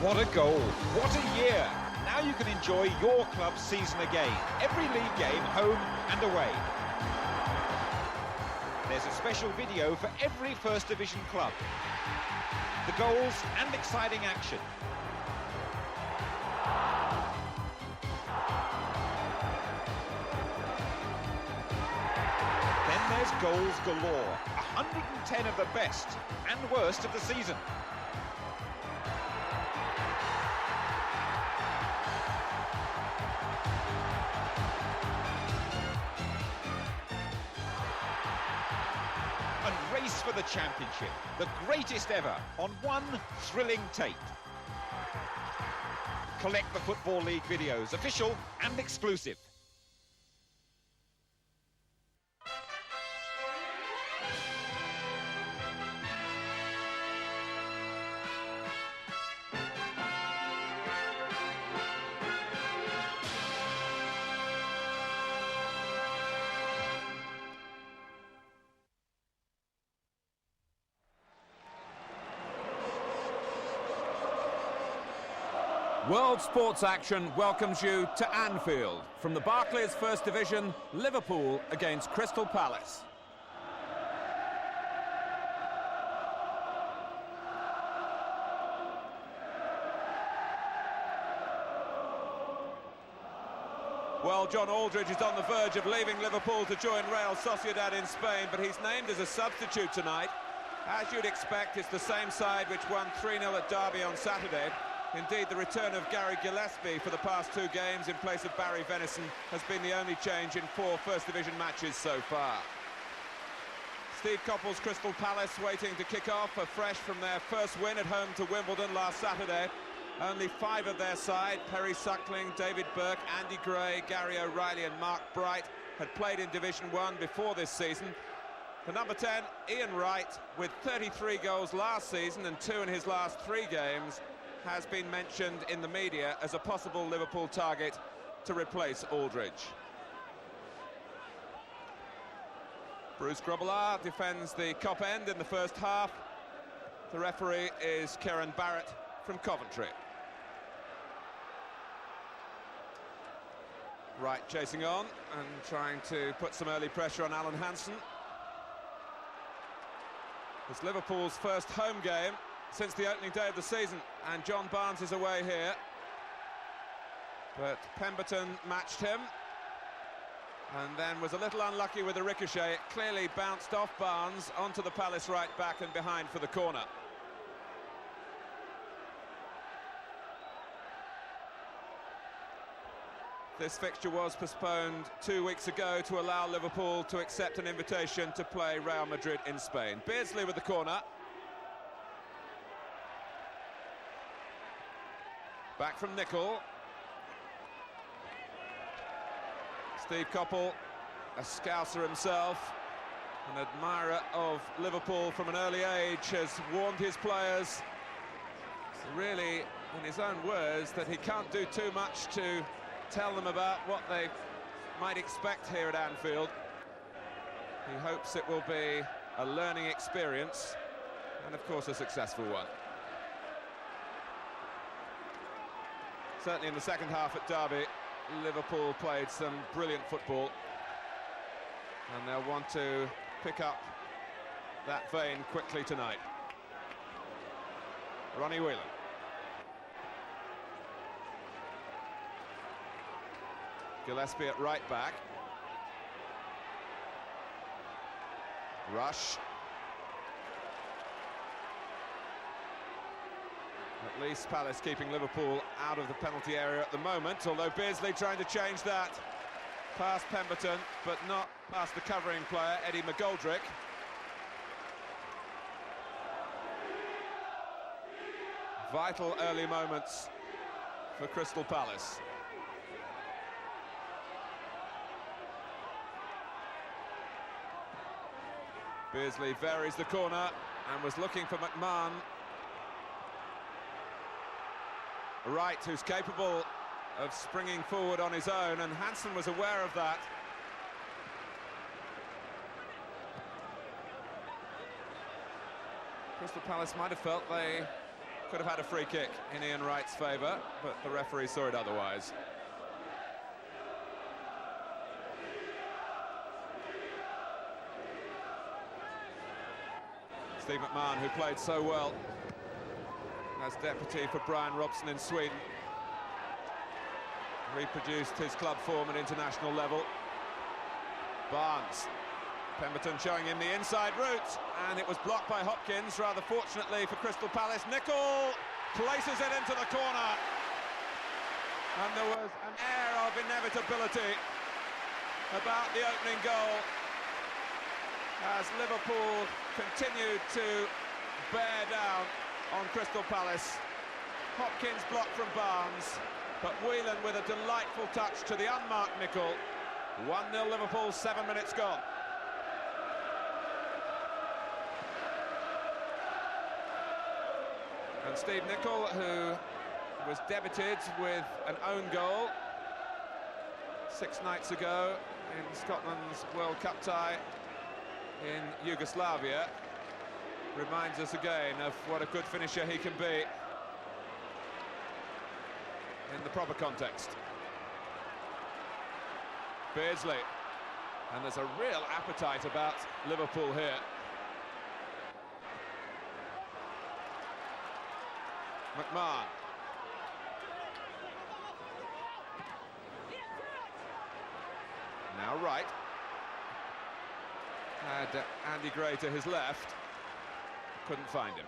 What a goal, what a year. Now you can enjoy your club's season again. Every league game, home and away. There's a special video for every First Division club. The goals and exciting action. Then there's goals galore. 110 of the best and worst of the season. And race for the championship, the greatest ever, on one thrilling tape. Collect the Football League videos, official and exclusive. World sports action welcomes you to Anfield. From the Barclays First Division, Liverpool against Crystal Palace. Well, John Aldridge is on the verge of leaving Liverpool to join Real Sociedad in Spain, but he's named as a substitute tonight. As you'd expect, it's the same side which won 3-0 at Derby on Saturday. Indeed, the return of Gary Gillespie for the past two games in place of Barry Venison has been the only change in 4 First Division matches so far. Steve Coppell's Crystal Palace waiting to kick off, afresh from their first win at home to Wimbledon last Saturday. Only 5 of their side, Perry Suckling, David Burke, Andy Gray, Gary O'Reilly and Mark Bright, had played in Division 1 before this season. The number 10, Ian Wright, with 33 goals last season and 2 in his last 3 games, has been mentioned in the media as a possible Liverpool target to replace Aldridge. Bruce Grobbelaar defends the Cop end in the first half. The referee is Kieran Barrett from Coventry. Wright chasing on and trying to put some early pressure on Alan Hansen. It's Liverpool's first home game since the opening day of the season, and John Barnes is away here. But Pemberton matched him, and then was a little unlucky with the ricochet. It clearly bounced off Barnes onto the Palace right back and behind for the corner. This fixture was postponed 2 weeks ago to allow Liverpool to accept an invitation to play Real Madrid in Spain. Beardsley with the corner. Back from Nicol. Steve Coppell, a Scouser himself, an admirer of Liverpool from an early age, has warned his players, really, in his own words, that he can't do too much to tell them about what they might expect here at Anfield. He hopes it will be a learning experience and, of course, a successful one. Certainly in the second half at Derby, Liverpool played some brilliant football, and they'll want to pick up that vein quickly tonight. Ronnie Whelan. Gillespie at right back. Rush. At least Palace keeping Liverpool out of the penalty area at the moment, although Beardsley trying to change that past Pemberton, but not past the covering player, Eddie McGoldrick. Vital early moments for Crystal Palace. Beardsley varies the corner and was looking for McMahon. Wright, who's capable of springing forward on his own, and Hansen was aware of that. Crystal Palace might have felt they Could have had a free kick in Ian Wright's favour, but the referee saw it otherwise. Steve McMahon, who played so well as deputy for Brian Robson in Sweden, reproduced his club form at international level. Barnes, Pemberton showing him the inside route, and it was blocked by Hopkins, rather fortunately for Crystal Palace. Nicol places it into the corner, and there was an air of inevitability about the opening goal as Liverpool continued to bear down on Crystal Palace. Hopkins blocked from Barnes, but Whelan with a delightful touch to the unmarked Nicol. 1-0 Liverpool, 7 minutes gone. And Steve Nicol, who was debited with an own goal 6 nights ago in Scotland's World Cup tie in Yugoslavia, reminds us again of what a good finisher he can be in the proper context. Beardsley, and there's a real appetite about Liverpool here. McMahon. Now Wright. Had Andy Gray to his left. Couldn't find him.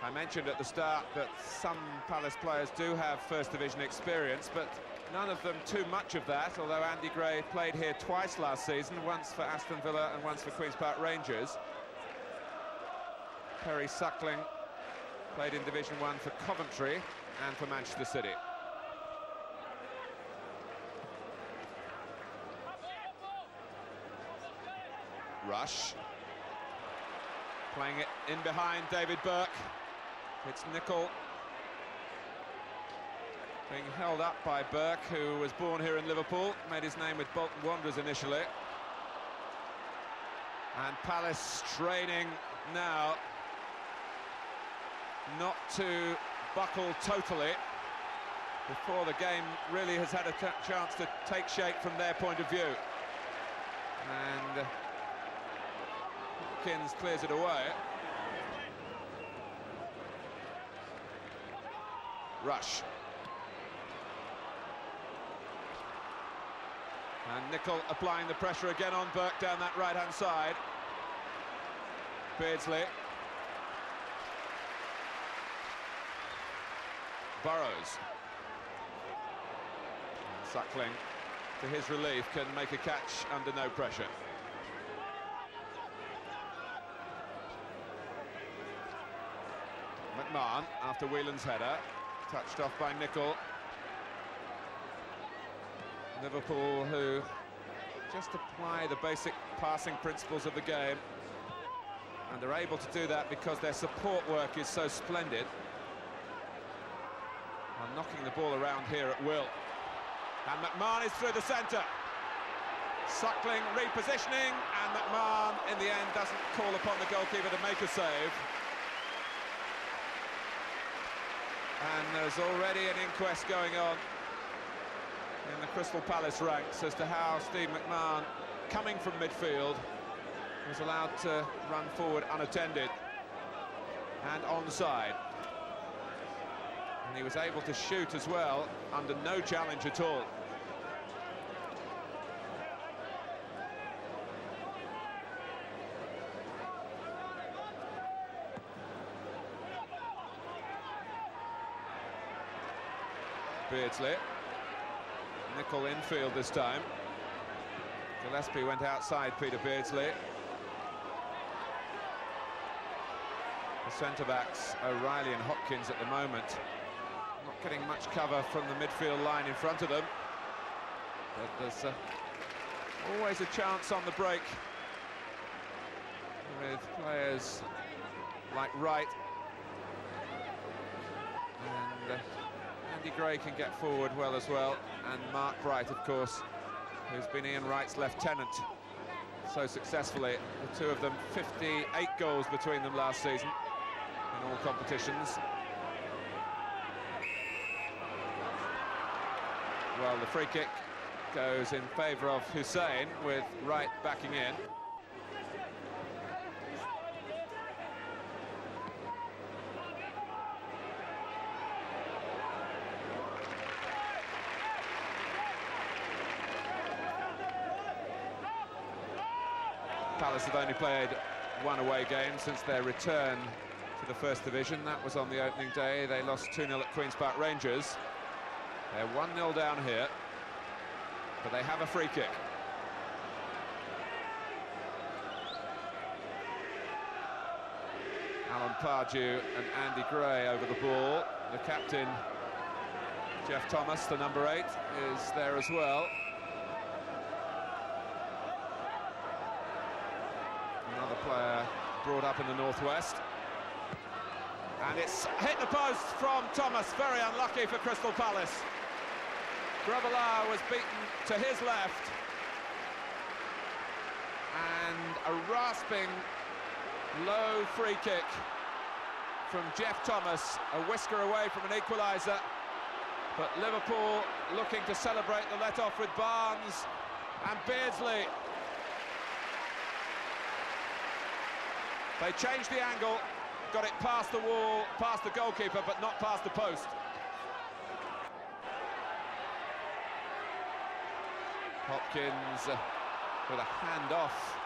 I mentioned at the start that some Palace players do have First Division experience, but none of them too much of that, although Andy Gray played here twice last season, once for Aston Villa and once for Queen's Park Rangers. Perry Suckling played in Division 1 for Coventry and for Manchester City. Rush. Playing it in behind David Burke. It's Nicol. Being held up by Burke, who was born here in Liverpool, made his name with Bolton Wanderers initially. And Palace straining now not to buckle totally before the game really has had a chance to take shape from their point of view. And Hopkins clears it away. Rush. And Nicol applying the pressure again on Burke down that right-hand side. Beardsley. Burrows. Suckling, to his relief, can make a catch under no pressure. McMahon, after Whelan's header, touched off by Nicol. Liverpool, who just apply the basic passing principles of the game, and they're able to do that because their support work is so splendid. And knocking the ball around here at will. And McMahon is through the centre. Suckling repositioning, and McMahon in the end doesn't call upon the goalkeeper to make a save. And there's already an inquest going on in the Crystal Palace ranks as to how Steve McMahon, coming from midfield, was allowed to run forward unattended and onside. And he was able to shoot as well, under no challenge at all. Beardsley. Nicol infield this time. Gillespie went outside Peter Beardsley. The centre-backs, O'Reilly and Hopkins at the moment, not getting much cover from the midfield line in front of them. But there's always a chance on the break with players like Wright. And Andy Gray can get forward well as well. And Mark Wright, of course, who's been Ian Wright's lieutenant so successfully. The two of them, 58 goals between them last season. in all competitions. Well, the free kick goes in favour of Hussein, with Wright backing in. Palace have only played one away game since their return to the First Division. That was on the opening day. They lost 2-0 at Queen's Park Rangers. They're 1-0 down here, but they have a free kick. Alan Pardew and Andy Gray over the ball. The captain, Jeff Thomas, the number 8, is there as well. Another player brought up in the northwest. And it's hit the post from Thomas, very unlucky for Crystal Palace. Grobbelaar was beaten to his left. And a rasping, low free kick from Jeff Thomas, a whisker away from an equaliser. But Liverpool looking to celebrate the let-off with Barnes and Beardsley. They changed the angle, got it past the wall, past the goalkeeper, but not past the post. Hopkins with a hand-off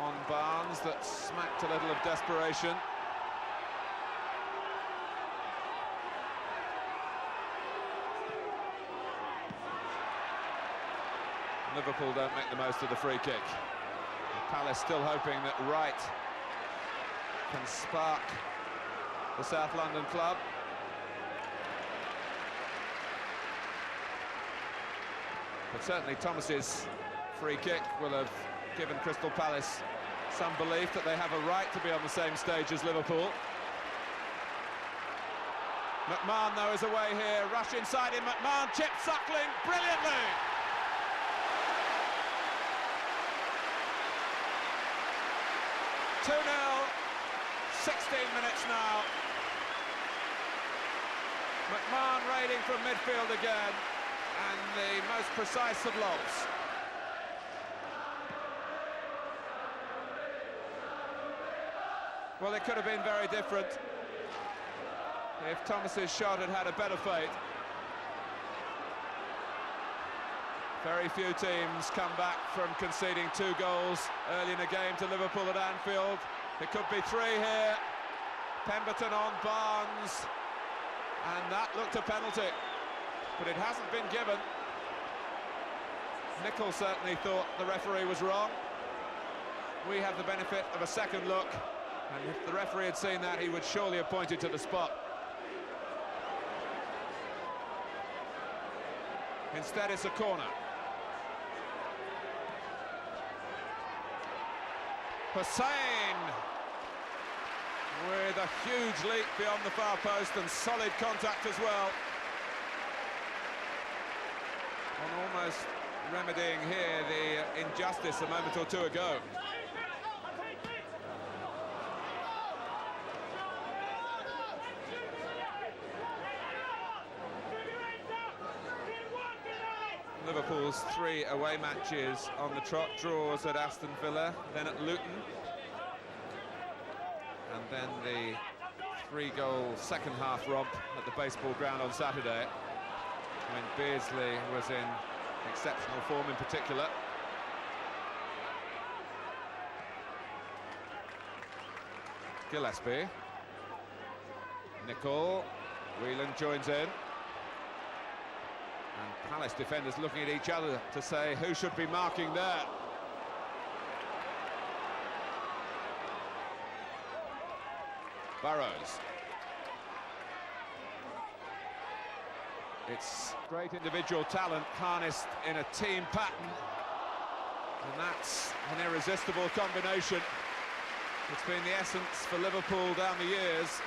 on Barnes that smacked a little of desperation. Liverpool don't make the most of the free kick. Palace still hoping that Wright can spark the South London club. But certainly Thomas's free kick will have given Crystal Palace some belief that they have a right to be on the same stage as Liverpool. McMahon, though, is away here. Rush inside in. McMahon chips Suckling brilliantly. Two 0, 16 minutes now. McMahon raiding from midfield again, and the most precise of lobs. Well, it could have been very different if Thomas's shot had had a better fate. Very few teams come back from conceding 2 goals early in a game to Liverpool at Anfield. It could be 3 here. Pemberton on Barnes, and that looked a penalty, but it hasn't been given. Nicol certainly thought the referee was wrong. We have the benefit of a second look, and if the referee had seen that, he would surely have pointed to the spot. Instead, it's a corner. Hussein with a huge leap beyond the far post and solid contact as well. On almost remedying here the injustice a moment or two ago. Liverpool's 3 away matches on the trot: draws at Aston Villa, then at Luton, and then the 3-goal second-half romp at the baseball ground on Saturday, when Beardsley was in exceptional form in particular. Gillespie, Nicol, Whelan joins in. And Palace defenders looking at each other to say who should be marking there. Burrows. It's great individual talent harnessed in a team pattern, and that's an irresistible combination. It's been the essence for Liverpool down the years.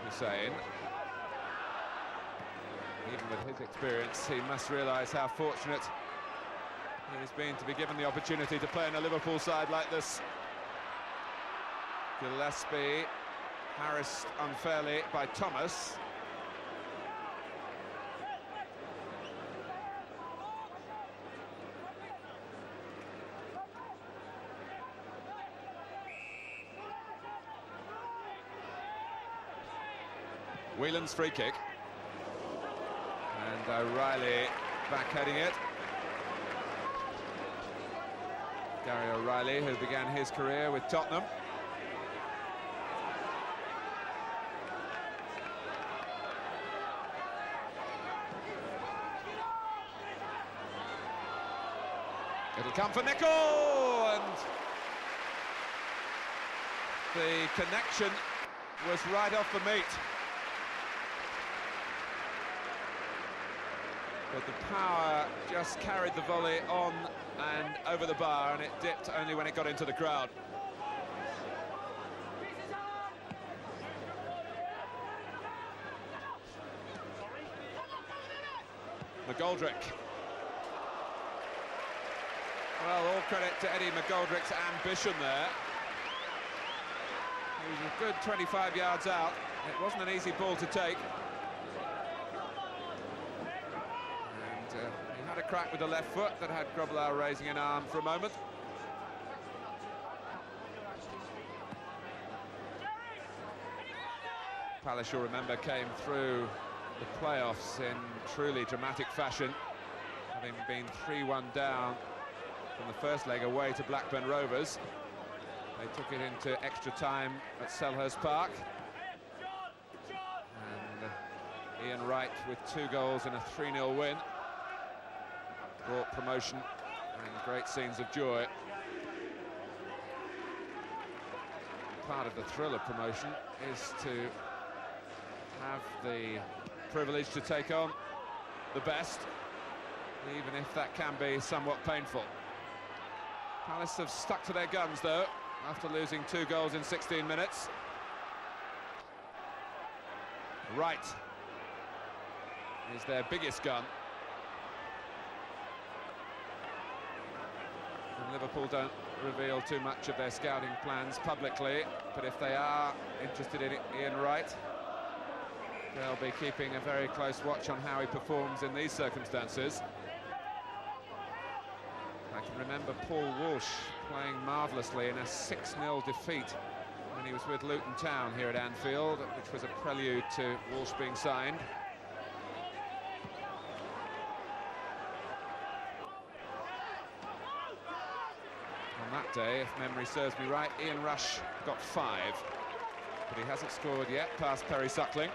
Hussein. Even with his experience, he must realise how fortunate he's been to be given the opportunity to play in a Liverpool side like this. Gillespie harassed unfairly by Thomas. Whelan's free kick. And O'Reilly backheading it. Gary O'Reilly, who began his career with Tottenham. It'll come for Nicol, and the connection was right off the meat. But the power just carried the volley on and over the bar, and it dipped only when it got into the crowd. McGoldrick. Well, all credit to Eddie McGoldrick's ambition there. He was a good 25 yards out. It wasn't an easy ball to take. And he had a crack with the left foot that had Grobbelaar raising an arm for a moment. Palace, you'll remember, came through the playoffs in truly dramatic fashion, having been 3-1 down from the first leg away to Blackburn Rovers. They took it into extra time at Selhurst Park. And Ian Wright, with 2 goals and a 3-0 win, brought promotion and great scenes of joy. Part of the thrill of promotion is to have the privilege to take on the best, even if that can be somewhat painful. Palace have stuck to their guns, though, after losing 2 goals in 16 minutes. Wright is their biggest gun. And Liverpool don't reveal too much of their scouting plans publicly, but if they are interested in Ian Wright, they'll be keeping a very close watch on how he performs in these circumstances. I can remember Paul Walsh playing marvellously in a 6-0 defeat when he was with Luton Town here at Anfield, which was a prelude to Walsh being signed. On that day, if memory serves me right, Ian Rush got 5, but he hasn't scored yet past Perry Suckling.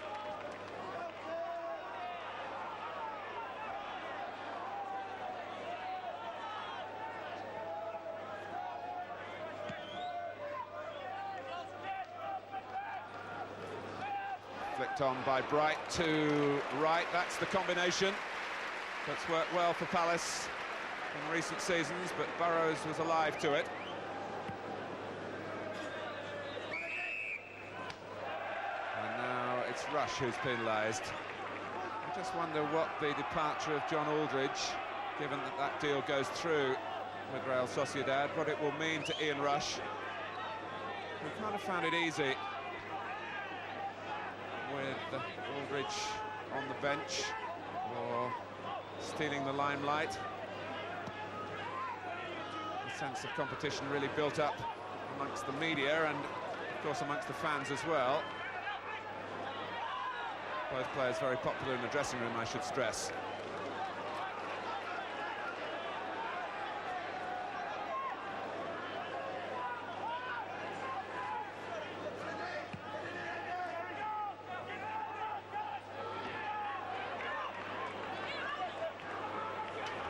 Flicked on by Bright to Wright. That's the combination that's worked well for Palace in recent seasons, but Burrows was alive to it. And now it's Rush who's penalised. I just wonder what the departure of John Aldridge, given that that deal goes through with Real Sociedad, what it will mean to Ian Rush. We kind of found it easy with Aldridge on the bench, or stealing the limelight. The sense of competition really built up amongst the media and, of course, amongst the fans as well. Both players very popular in the dressing room, I should stress.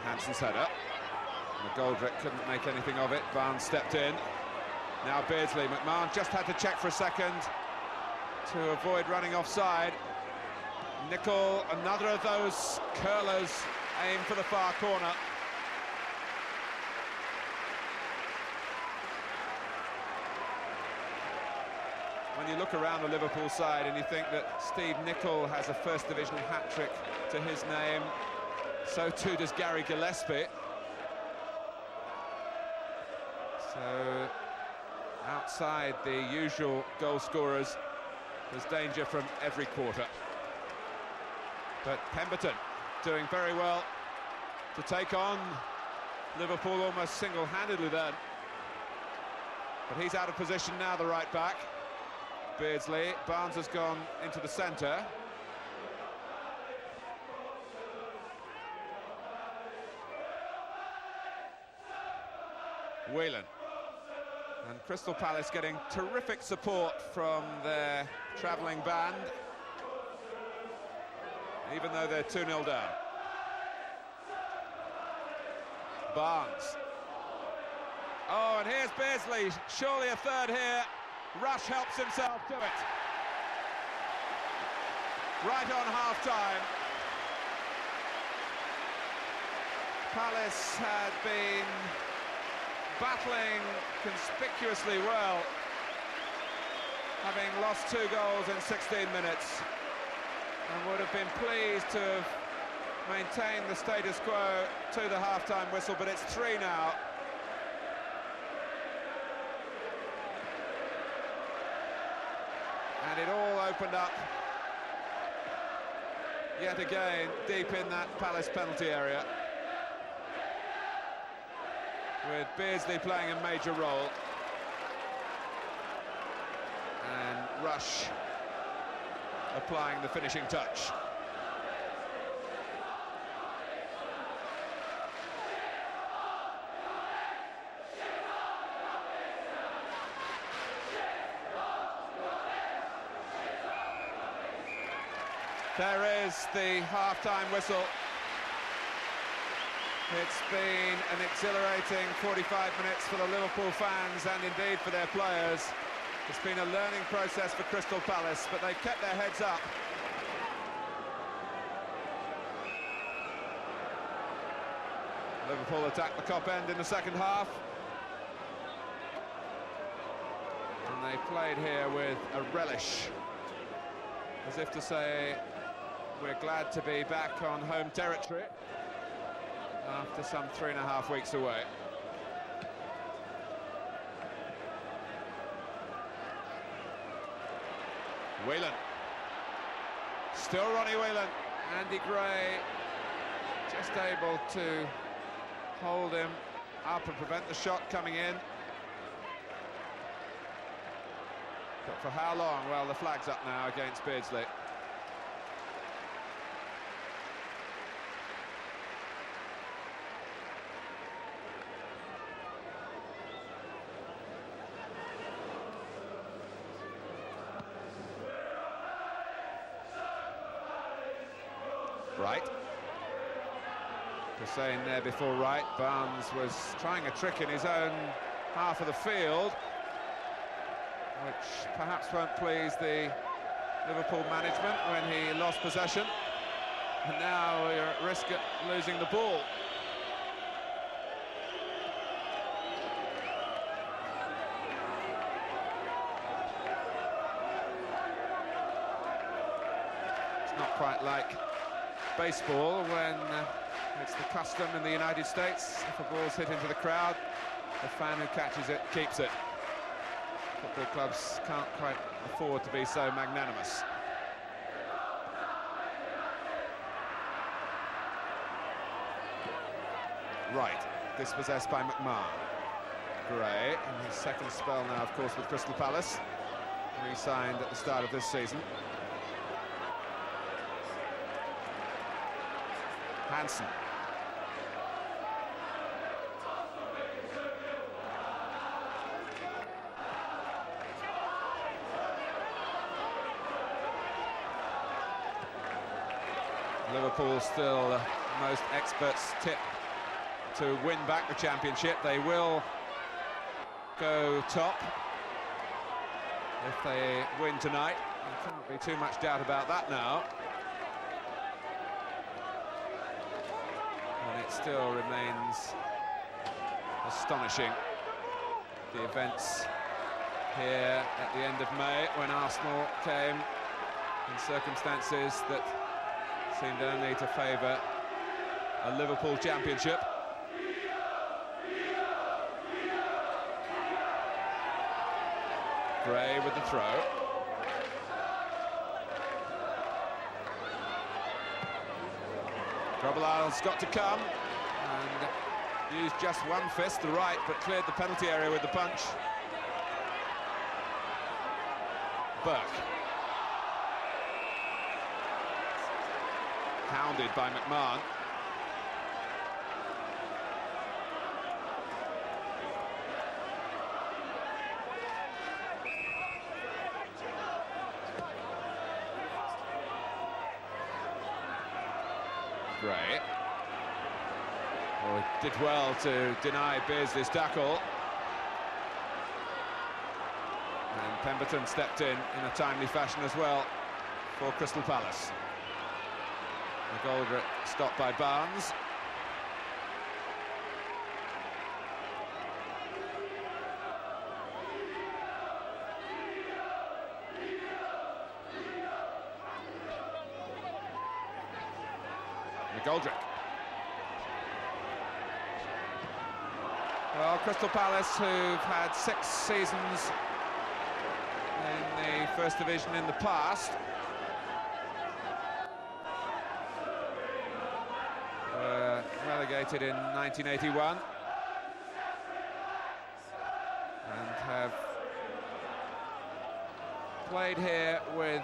Hanson's header. McGoldrick couldn't make anything of it. Barnes stepped in. Now Beardsley. McMahon just had to check for a second to avoid running offside. Nicol, another of those curlers, aimed for the far corner. When when you look around the Liverpool side and you think that Steve Nicol has a First Division hat-trick to his name, so too does Gary Gillespie. So outside the usual goal scorers, there's danger from every quarter. But Pemberton doing very well to take on Liverpool almost single-handedly then. But he's out of position now, the right back. Beardsley. Barnes has gone into the centre. Whelan. And Crystal Palace getting terrific support from their travelling band, even though they're 2-0 down. Barnes. Oh, and here's Beardsley, surely a third here. Rush helps himself to it. Right on half-time. Palace had been battling conspicuously well, having lost 2 goals in 16 minutes, and would have been pleased to have maintained the status quo to the half-time whistle, but it's 3 now. And it all opened up yet again deep in that Palace penalty area, with Beardsley playing a major role and Rush applying the finishing touch. There is the half-time whistle. It's been an exhilarating 45 minutes for the Liverpool fans and indeed for their players. It's been a learning process for Crystal Palace, but they've kept their heads up. Liverpool attacked the Cop End in the second half. And they played here with a relish, as if to say, we're glad to be back on home territory after some 3.5 weeks away. Whelan. Still Ronnie Whelan. Andy Gray just able to hold him up and prevent the shot coming in. But for how long? Well, the flag's up now against Beardsley. Wright. Hussein there before Wright. Barnes was trying a trick in his own half of the field, which perhaps won't please the Liverpool management when he lost possession. And now you're at risk of losing the ball. It's not quite like baseball when it's the custom in the United States. If a ball's hit into the crowd, the fan who catches it keeps it. Football clubs can't quite afford to be so magnanimous. Right, dispossessed by McMahon. Gray, in his second spell now, of course, with Crystal Palace, re-signed at the start of this season. Hansen. Liverpool still most experts tip to win back the championship. They will go top if they win tonight. There can't be too much doubt about that now. And it still remains astonishing, the events here at the end of May, when Arsenal came in circumstances that seemed only to favour a Liverpool championship. Gray with the throw. Grobbelaar's got to come and used just one fist, the right, but cleared the penalty area with the punch. Burke. Hounded by McMahon. Gray. Oh, did well to deny Beardsley's tackle. And Pemberton stepped in a timely fashion as well for Crystal Palace. McGoldrick stopped by Barnes. McGoldrick. Well, Crystal Palace, who've had 6 seasons in the First Division in the past, were relegated in 1981 and have played here with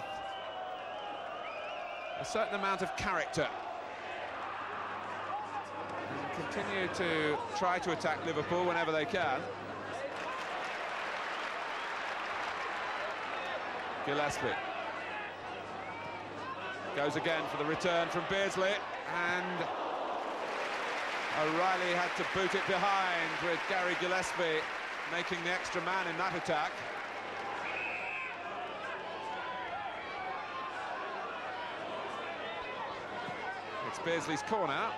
a certain amount of character and continue to try to attack Liverpool whenever they can. Gillespie goes again for the return from Beardsley, and O'Reilly had to boot it behind, with Gary Gillespie making the extra man in that attack. It's Beardsley's corner,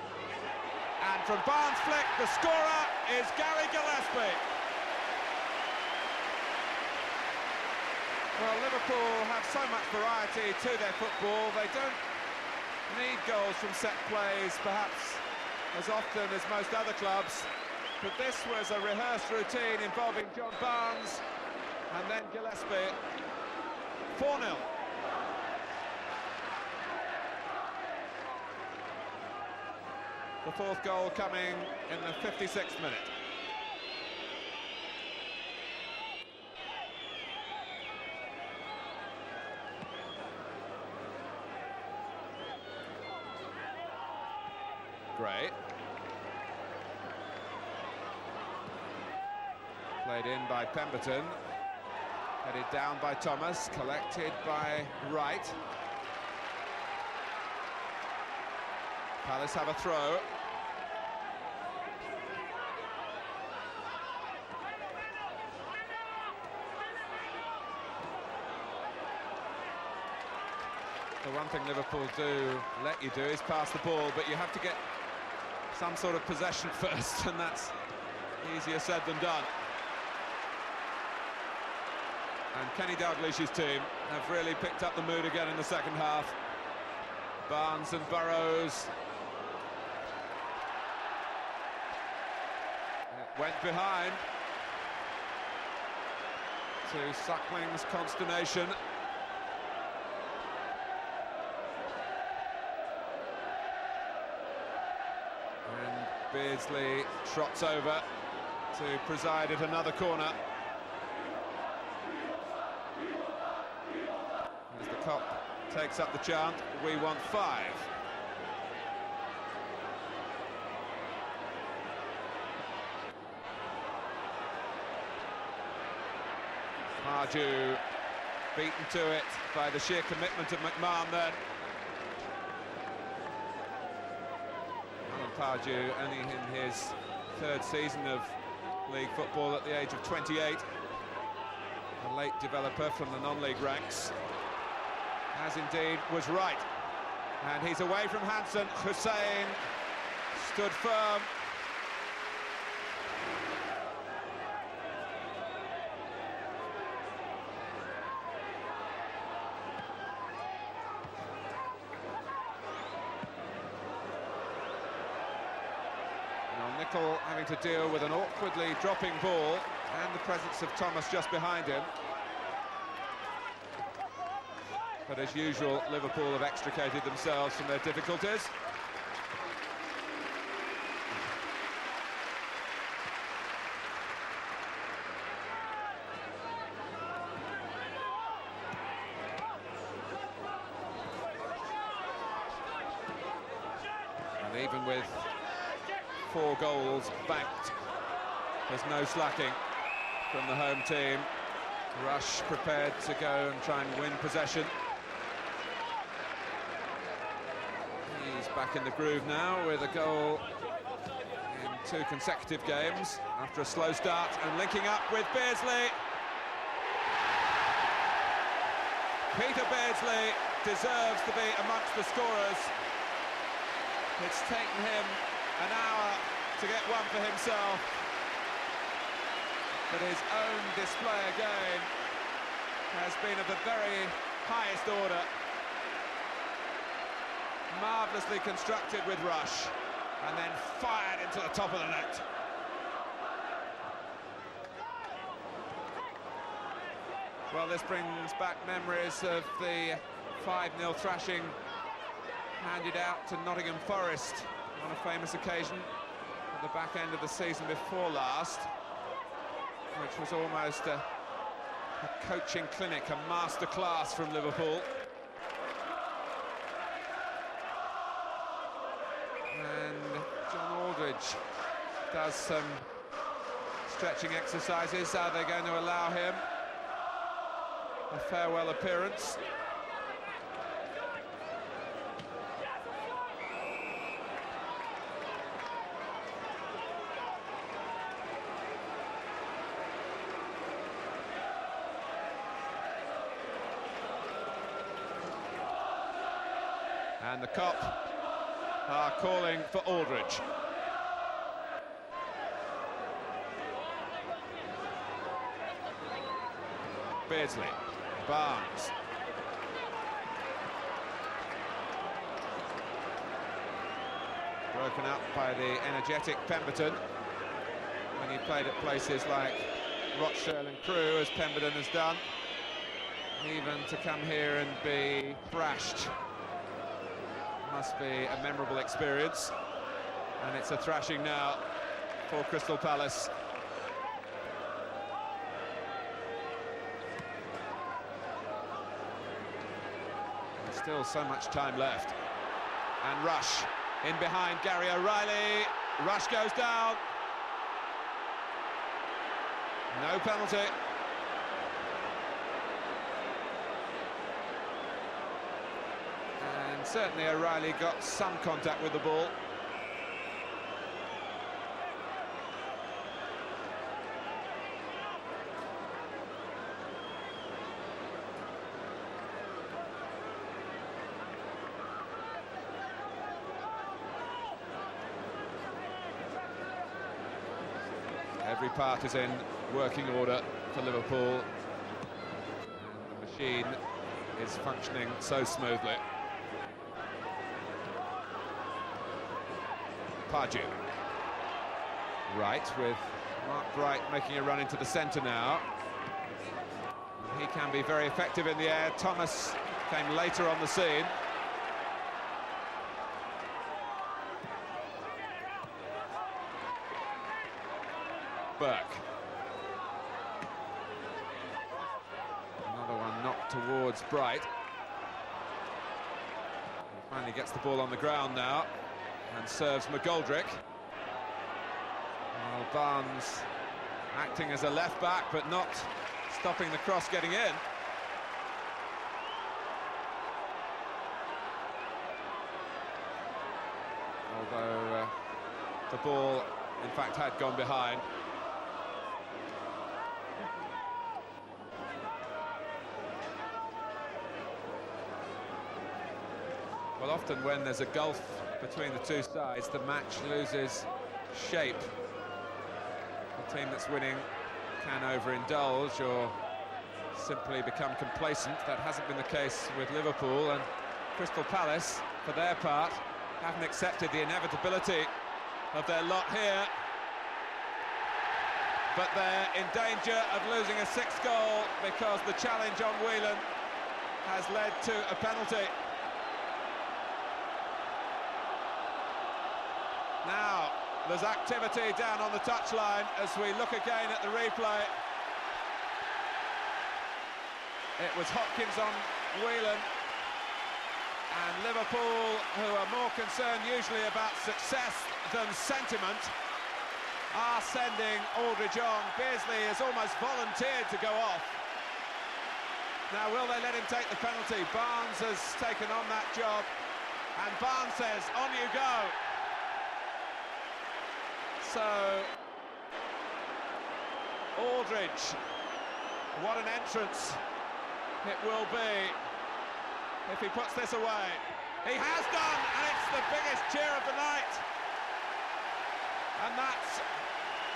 and from Barnes' flick, the scorer is Gary Gillespie. Well, Liverpool have so much variety to their football. They don't need goals from set plays, perhaps as often as most other clubs. But this was a rehearsed routine involving John Barnes and then Gillespie. 4-0. The 4th goal coming in the 56th minute. Gray. Played in by Pemberton. Headed down by Thomas. Collected by Wright. Palace have a throw. The one thing Liverpool do let you do is pass the ball, but you have to get some sort of possession first, and that's easier said than done. And Kenny Dalglish's team have really picked up the mood again in the second half. Barnes and Burrows. It went behind, to Suckling's consternation. And Beardsley trots over to preside at another corner. As the Kop takes up the chant, we want 5. Pardew beaten to it by the sheer commitment of McMahon then. Alan Pardew, only in his 3rd season of league football at the age of 28. A late developer from the non-league ranks, as indeed was Wright. And he's away from Hansen. Hussein stood firm. Well, Nicol having to deal with an awkwardly dropping ball and the presence of Thomas just behind him. But as usual, Liverpool have extricated themselves from their difficulties. And even with 4 goals banked, there's no slacking from the home team. Rush prepared to go and try and win possession. He's back in the groove now with a goal in 2 consecutive games after a slow start, and linking up with Beardsley. Peter Beardsley deserves to be amongst the scorers. It's taken him an hour to get one for himself, but his own display again has been of the very highest order. Marvellously constructed with Rush, and then fired into the top of the net. Well, this brings back memories of the 5-0 thrashing handed out to Nottingham Forest on a famous occasion at the back end of the season before last, which was almost a coaching clinic, a masterclass from Liverpool. And John Aldridge does some stretching exercises. Are they going to allow him a farewell appearance? And the Kop are calling for Aldridge. Beardsley, Barnes. Broken up by the energetic Pemberton when he played at places like Rochdale and Crewe, as Pemberton has done. Even to come here and be thrashed must be a memorable experience, and it's a thrashing now for Crystal Palace. There's still so much time left, and Rush in behind Gary O'Reilly. Rush goes down. No penalty. Certainly O'Reilly got some contact with the ball. Every part is in working order for Liverpool, and the machine is functioning so smoothly. Pardew. Wright, with Mark Wright making a run into the centre now. He can be very effective in the air. Thomas came later on the scene. Burke. Another one knocked towards Bright. He finally gets the ball on the ground now and serves McGoldrick. Well, Barnes acting as a left-back, but not stopping the cross getting in. Although the ball, in fact, had gone behind. Well, often when there's a gulf between the two sides, the match loses shape. The team that's winning can overindulge or simply become complacent. That hasn't been the case with Liverpool, and Crystal Palace, for their part, haven't accepted the inevitability of their lot here. But they're in danger of losing a sixth goal because the challenge on Whelan has led to a penalty. Now, there's activity down on the touchline as we look again at the replay. It was Hopkins on Whelan, and Liverpool, who are more concerned usually about success than sentiment, are sending Aldridge on. Beardsley has almost volunteered to go off. Now, will they let him take the penalty? Barnes has taken on that job, and Barnes says, on you go. So, Aldridge, what an entrance it will be if he puts this away. He has done, and it's the biggest cheer of the night. And that's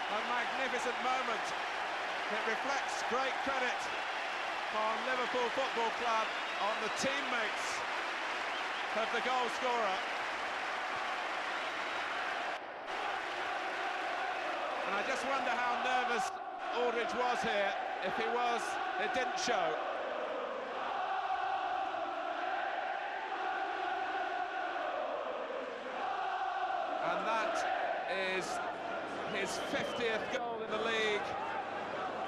a magnificent moment. It reflects great credit on Liverpool Football Club, on the teammates of the goal scorer. And I just wonder how nervous Aldridge was here. If he was, it didn't show. And that is his 50th goal in the league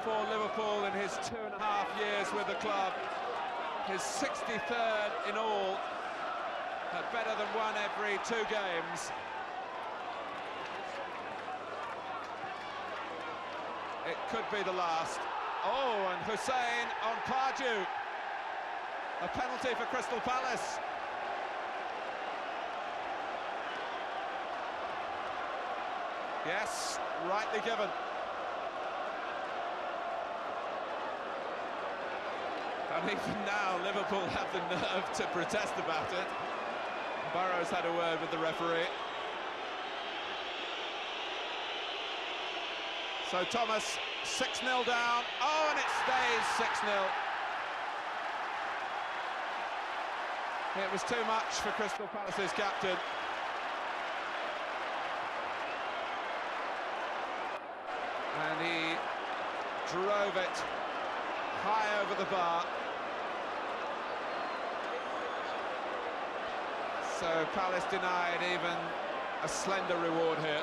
for Liverpool in his 2.5 years with the club. His 63rd in all, at better than one every 2 games. It could be the last. Oh, and Hussein on Pardew. A penalty for Crystal Palace. Yes, rightly given. And even now, Liverpool have the nerve to protest about it. Burrows had a word with the referee. So Thomas, 6-0 down. Oh, and it stays 6-0. It was too much for Crystal Palace's captain. And he drove it high over the bar. So Palace denied even a slender reward here.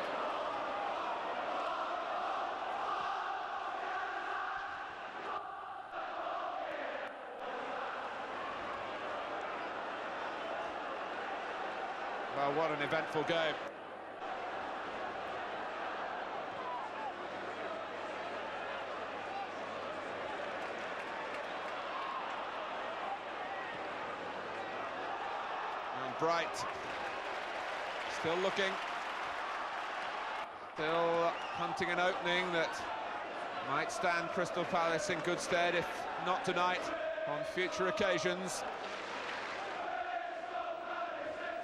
Well, what an eventful game. Bright, still looking, still hunting an opening that might stand Crystal Palace in good stead, if not tonight, on future occasions.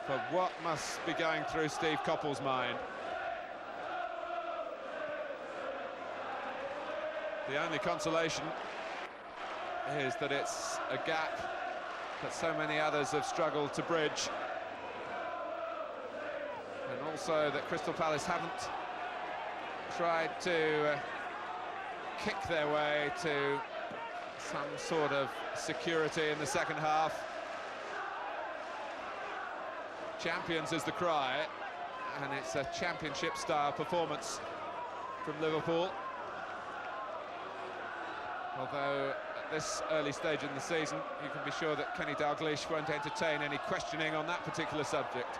But what must be going through Steve Coppell's mind? The only consolation is that it's a gap that so many others have struggled to bridge. And also that Crystal Palace haven't tried to kick their way to some sort of security in the second half. Champions is the cry, and it's a championship-style performance from Liverpool. Although at this early stage in the season, you can be sure that Kenny Dalglish won't entertain any questioning on that particular subject.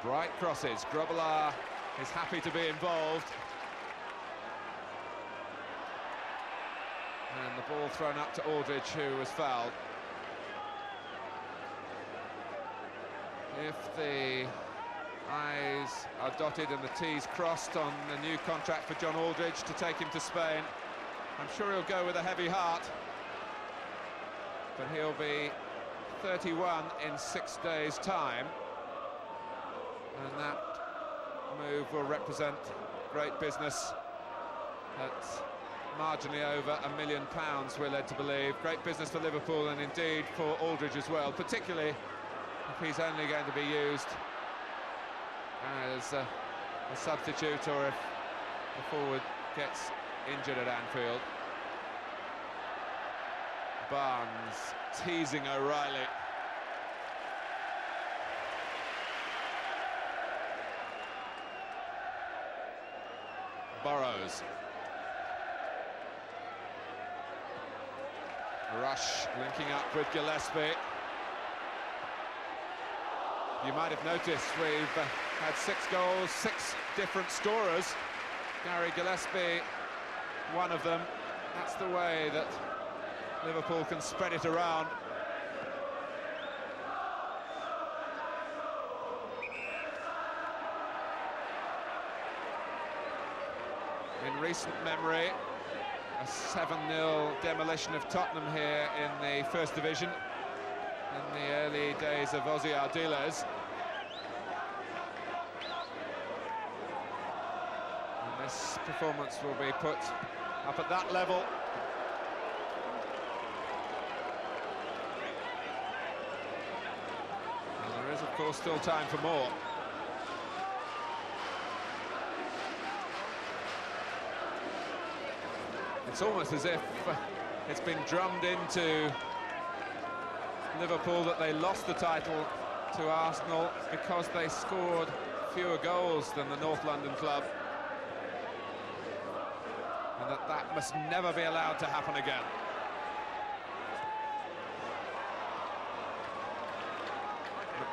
Bright crosses. Grobbelaar is happy to be involved. And the ball thrown up to Aldridge, who was fouled. If the I's are dotted and the T's crossed on the new contract for John Aldridge to take him to Spain, I'm sure he'll go with a heavy heart. But he'll be 31 in 6 days' time. And that move will represent great business at marginally over £1 million, we're led to believe. Great business for Liverpool, and indeed for Aldridge as well, particularly if he's only going to be used as a substitute, or if the forward gets injured at Anfield. Barnes teasing O'Reilly. Burrows. Rush linking up with Gillespie. You might have noticed we've had 6 goals, 6 different scorers. Gary Gillespie, one of them. That's the way that Liverpool can spread it around. In recent memory, a 7-0 demolition of Tottenham here in the First Division in the early days of Ozzy Ardiles. And this performance will be put up at that level. And there is, of course, still time for more. It's almost as if it's been drummed into Liverpool that they lost the title to Arsenal because they scored fewer goals than the North London club, and that must never be allowed to happen again.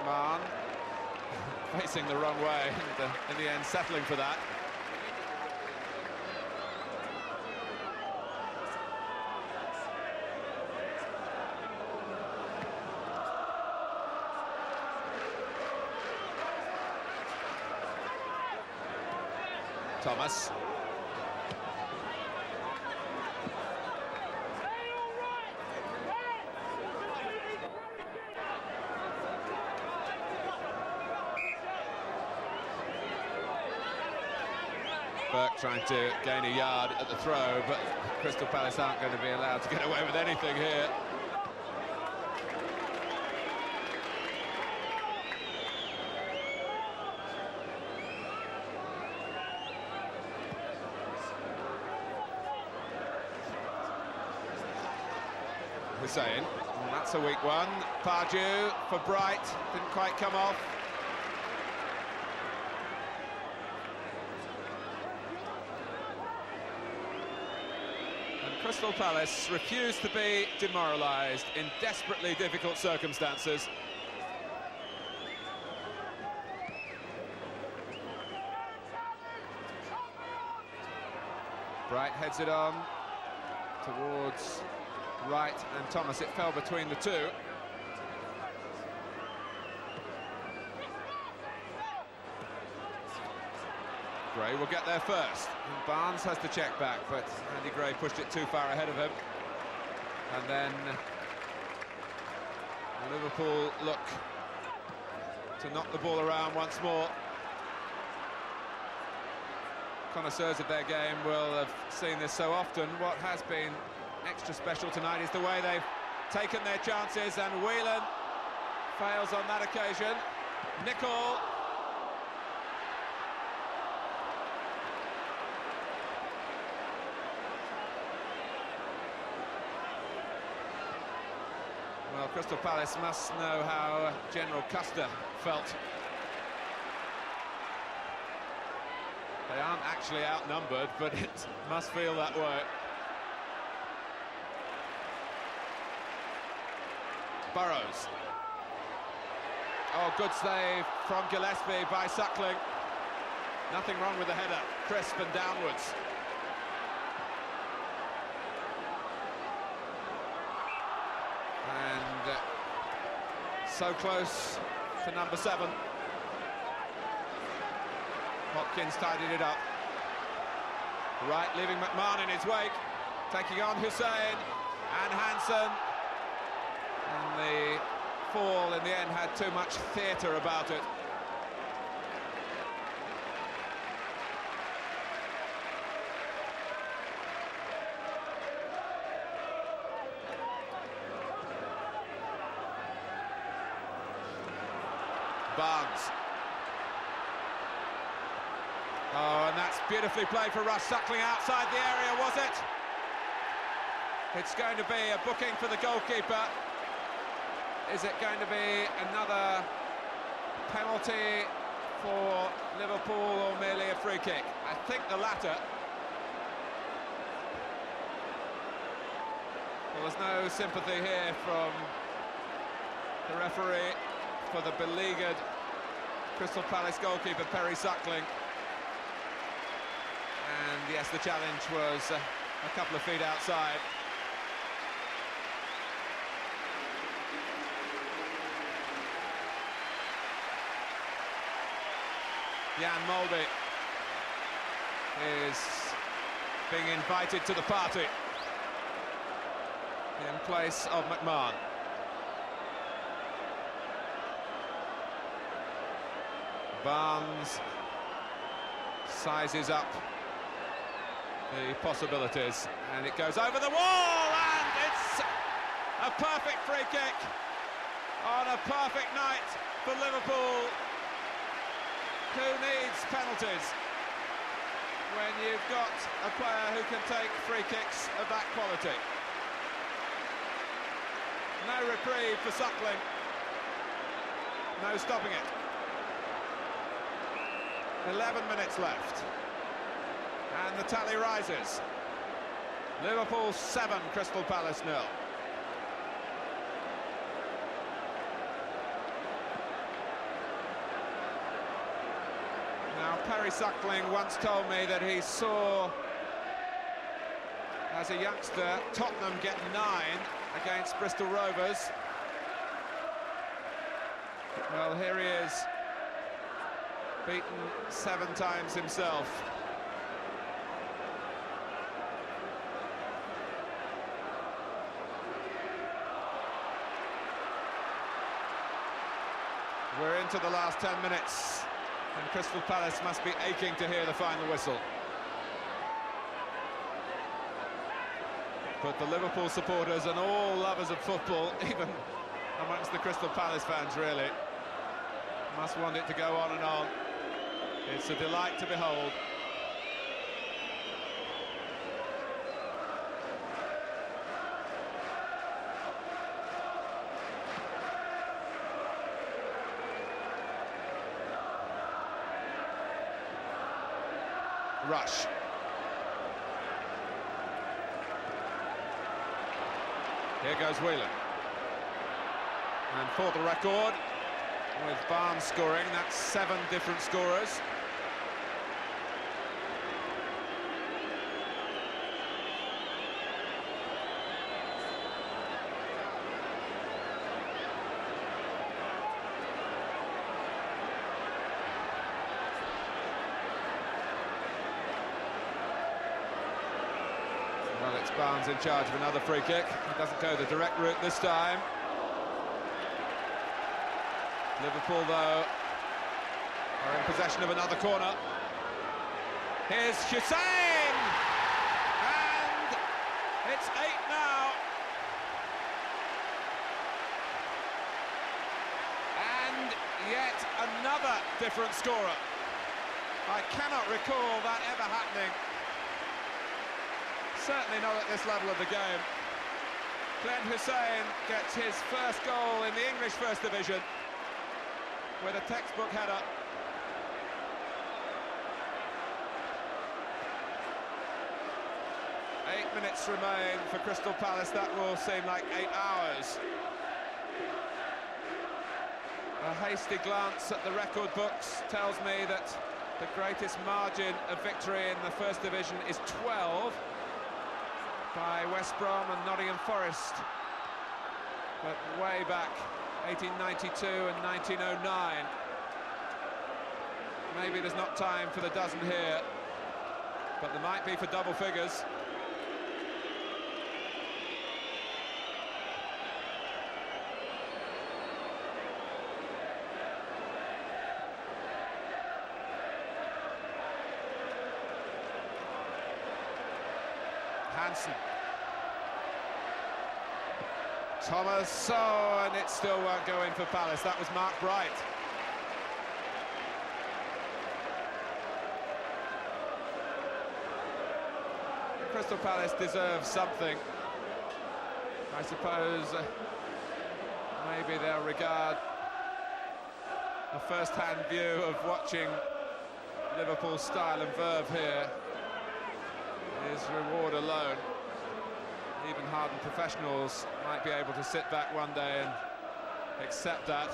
McMahon facing the wrong way and in the end settling for that. Thomas. Burke trying to gain a yard at the throw, but Crystal Palace aren't going to be allowed to get away with anything here. Hussein, and that's a weak one. Pardew for Bright, didn't quite come off. And Crystal Palace refused to be demoralised in desperately difficult circumstances. Bright heads it on towards Wright and Thomas. It fell between the two. Gray will get there first. And Barnes has to check back, but Andy Gray pushed it too far ahead of him. And then Liverpool look to knock the ball around once more. Connoisseurs of their game will have seen this so often. What has been extra special tonight is the way they've taken their chances, and Whelan fails on that occasion. Nicol. Well, Crystal Palace must know how General Custer felt. They aren't actually outnumbered, but it must feel that way. Burrows. Oh, good save from Gillespie by Suckling. Nothing wrong with the header, crisp and downwards. And so close to number 7. Hopkins tidied it up. Right, leaving McMahon in his wake, taking on Hussein and Hansen. And the fall in the end had too much theatre about it. Barnes. beautifully played for Rush, Suckling outside the area, was it? It's going to be a booking for the goalkeeper. Is it going to be another penalty for Liverpool or merely a free kick? I think the latter. Well, there's no sympathy here from the referee for the beleaguered Crystal Palace goalkeeper Perry Suckling. And yes, the challenge was a couple of feet outside. Jan Molde is being invited to the party in place of McMahon. Barnes sizes up the possibilities, and it goes over the wall, and it's a perfect free kick on a perfect night for Liverpool. Who needs penalties when you've got a player who can take free kicks of that quality? No reprieve for Suckling. No stopping it. 11 minutes left. And the tally rises. Liverpool 7, Crystal Palace 0. Now, Perry Suckling once told me that he saw, as a youngster, Tottenham get 9 against Bristol Rovers. Well, here he is, beaten 7 times himself. We're into the last 10 minutes, and Crystal Palace must be aching to hear the final whistle. But the Liverpool supporters and all lovers of football, even amongst the Crystal Palace fans really, must want it to go on and on. It's a delight to behold. Rush. Here goes Whelan. And for the record, with Barnes scoring, that's 7 different scorers. Well, it's Barnes in charge of another free kick. He doesn't go the direct route this time. Liverpool, though, are in possession of another corner. Here's Hussein! And it's 8 now. And yet another different scorer. I cannot recall that ever happening. Certainly not at this level of the game. Glenn Hussein gets his first goal in the English First Division with a textbook header. Eight minutes remain for Crystal Palace. That will seem like 8 hours. A hasty glance at the record books tells me that the greatest margin of victory in the First Division is 12 by West Brom and Nottingham Forest. But way back, 1892 and 1909. Maybe there's not time for the dozen here, but there might be for double figures. Hansen. Thomas, oh, and it still won't go in for Palace. That was Mark Bright. Crystal Palace deserves something. I suppose maybe they'll regard the first-hand view of watching Liverpool's style and verve here is reward alone. Even hardened professionals might be able to sit back one day and accept that,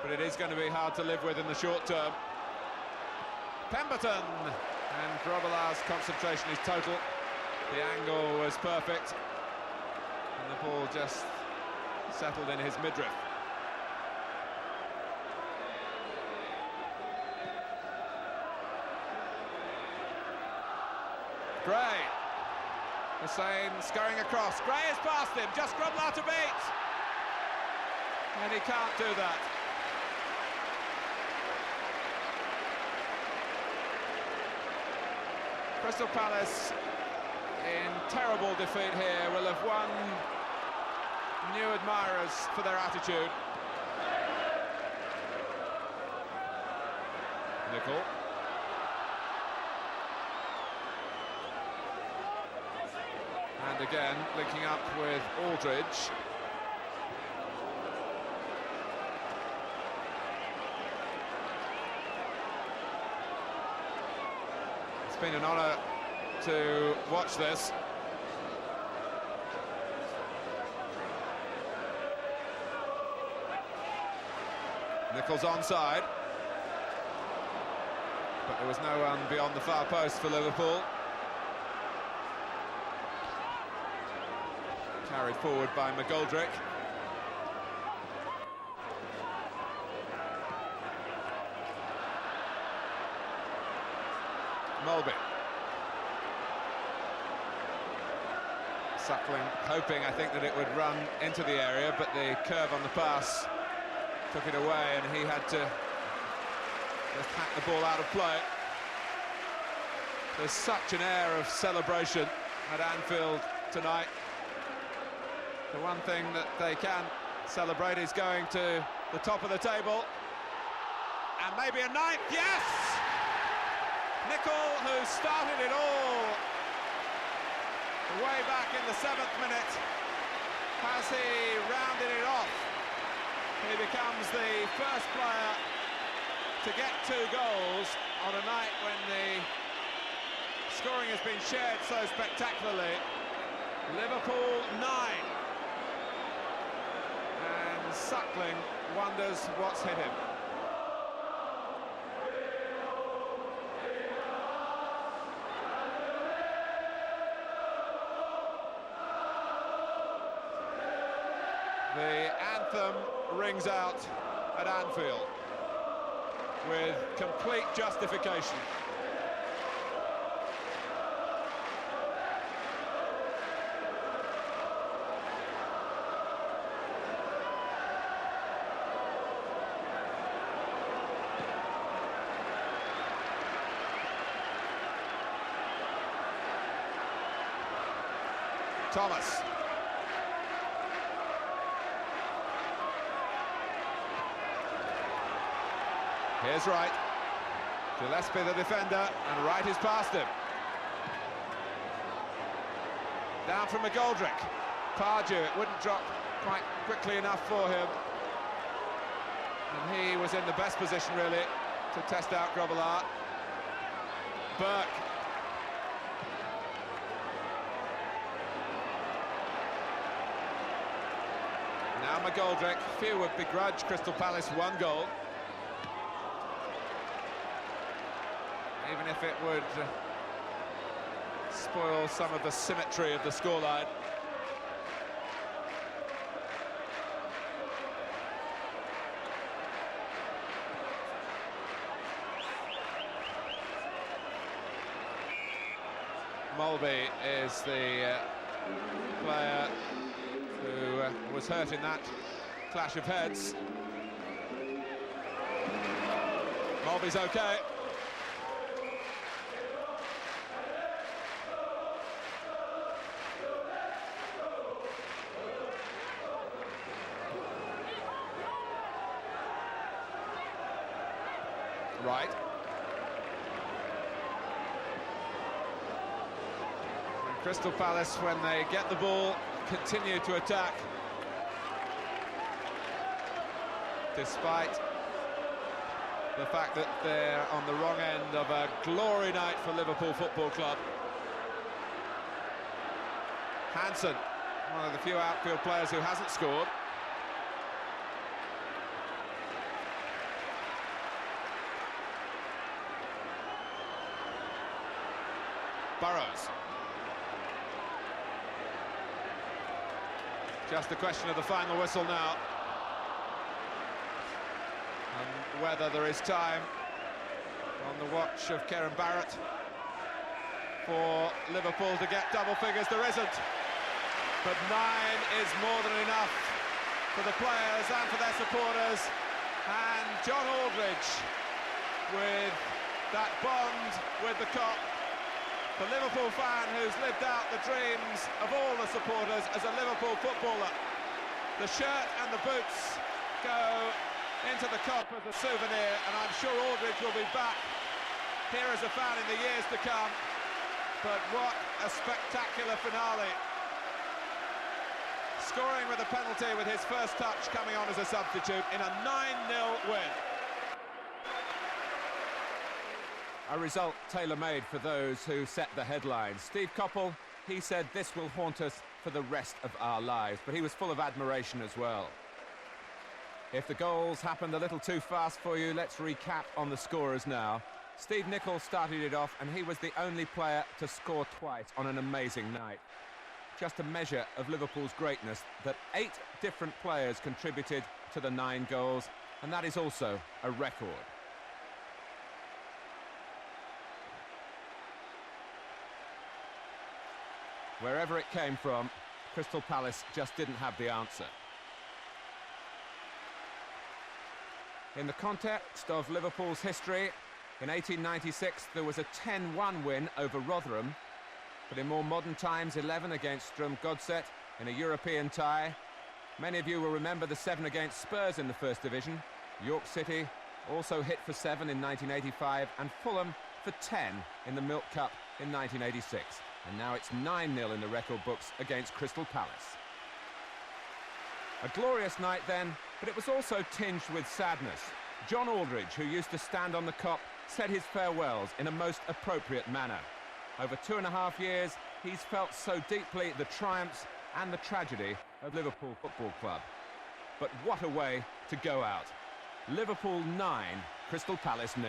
but it is going to be hard to live with in the short term. Pemberton, and Grobbelaar's concentration is total. The angle was perfect, and the ball just settled in his midriff. Gray. Hussein scurrying across. Gray is past him, just Grobbelaar to beat. And he can't do that. Crystal Palace, in terrible defeat here, will have won new admirers for their attitude. Nicol. And again, linking up with Aldridge. It's been an honour to watch this. Nicol's onside. But there was no one beyond the far post for Liverpool. Carried forward by McGoldrick. Mulby. Suckling, hoping, I think, that it would run into the area, but the curve on the pass took it away, and he had to just hack the ball out of play. There's such an air of celebration at Anfield tonight. The one thing that they can celebrate is going to the top of the table. And maybe a ninth, yes! Nicol, who started it all way back in the 7th minute, has he rounded it off? He becomes the first player to get 2 goals on a night when the scoring has been shared so spectacularly. Liverpool 9. And Suckling wonders what's hit him. The anthem rings out at Anfield with complete justification. Thomas. Here's Wright. Gillespie the defender, and Wright is past him. Down from McGoldrick. Pardew, it wouldn't drop quite quickly enough for him. And he was in the best position, really, to test out Grobbelaar. Burke. Now McGoldrick. Few would begrudge Crystal Palace 1 goal. Even if it would spoil some of the symmetry of the scoreline. Mulby is the player who was hurt in that clash of heads. Mulby's okay. Right. Crystal Palace, when they get the ball, continue to attack. Despite the fact that they're on the wrong end of a glory night for Liverpool Football Club. Hansen, one of the few outfield players who hasn't scored. Burrows. Just a question of the final whistle now. And whether there is time on the watch of Kieran Barrett for Liverpool to get double figures. There isn't. But 9 is more than enough for the players and for their supporters. And John Aldridge with that bond with the Kop. The Liverpool fan who's lived out the dreams of all the supporters as a Liverpool footballer. The shirt and the boots go into the Kop as a souvenir, and I'm sure Aldridge will be back here as a fan in the years to come. But what a spectacular finale. Scoring with a penalty with his first touch coming on as a substitute in a 9-0 win. A result tailor-made for those who set the headlines. Steve Coppell, he said this will haunt us for the rest of our lives, but he was full of admiration as well. If the goals happened a little too fast for you, let's recap on the scorers now. Steve Nicol started it off, and he was the only player to score twice on an amazing night. Just a measure of Liverpool's greatness that 8 different players contributed to the 9 goals, and that is also a record. Wherever it came from, Crystal Palace just didn't have the answer. In the context of Liverpool's history, in 1896 there was a 10-1 win over Rotherham, but in more modern times, 11 against Strømsgodset in a European tie. Many of you will remember the 7 against Spurs in the First Division. York City also hit for 7 in 1985, and Fulham for 10 in the Milk Cup in 1986. And now it's 9-0 in the record books against Crystal Palace. A glorious night then, but it was also tinged with sadness. John Aldridge, who used to stand on the Kop, said his farewells in a most appropriate manner. Over 2.5 years, he's felt so deeply the triumphs and the tragedy of Liverpool Football Club. But what a way to go out. Liverpool 9, Crystal Palace 0.